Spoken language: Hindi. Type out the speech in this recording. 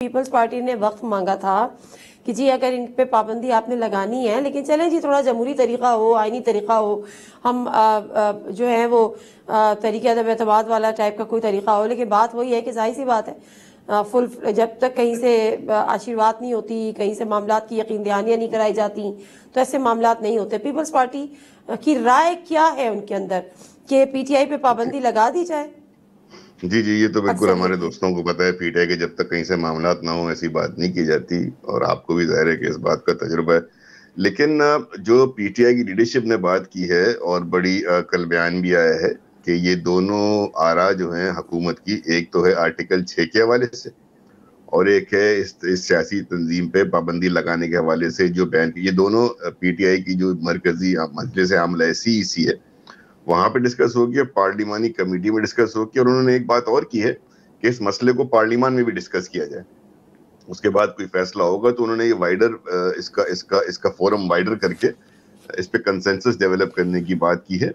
पीपल्स पार्टी ने वक्त मांगा था कि जी अगर इन पे पाबंदी आपने लगानी है, लेकिन चलें जी थोड़ा जमहूरी तरीका हो, आईनी तरीका हो, हम जो है वो तरीके अदब एतमाद वाला टाइप का कोई तरीका हो। लेकिन बात वही है कि जाहिर सी बात है फुल जब तक कहीं से आशीर्वाद नहीं होती, कहीं से मामलात की यकीन दहानियां नहीं कराई जाती, तो ऐसे मामलात नहीं होते। पीपल्स पार्टी की राय क्या है उनके अंदर कि पीटीआई पे पाबंदी लगा दी जाए? जी जी, ये तो बिल्कुल हमारे अक्सरियत है। दोस्तों को पता है, पीटीआई के जब तक कहीं से मामलात ना हो ऐसी बात नहीं की जाती, और आपको भी जाहिर है कि इस बात का तजुर्बा है। लेकिन जो पीटीआई की लीडरशिप ने बात की है, और बड़ी कल बयान भी आया है कि ये दोनों आरा जो हैं हुकूमत की, एक तो है आर्टिकल 6 के हवाले से, और एक है इस सियासी तंजीम पे पाबंदी लगाने के हवाले से जो बयान की। ये दोनों पीटीआई की जो मरकजी मजलिस आमला है, सीईसी है, वहां पे डिस्कस होगी, पार्लिमानी कमेटी में डिस्कस होगी, और उन्होंने एक बात और की है कि इस मसले को पार्लिमान में भी डिस्कस किया जाए। उसके बाद कोई फैसला होगा तो उन्होंने ये वाइडर इसका इसका इसका फोरम वाइडर करके इस पे कंसेंसस डेवलप करने की बात की है।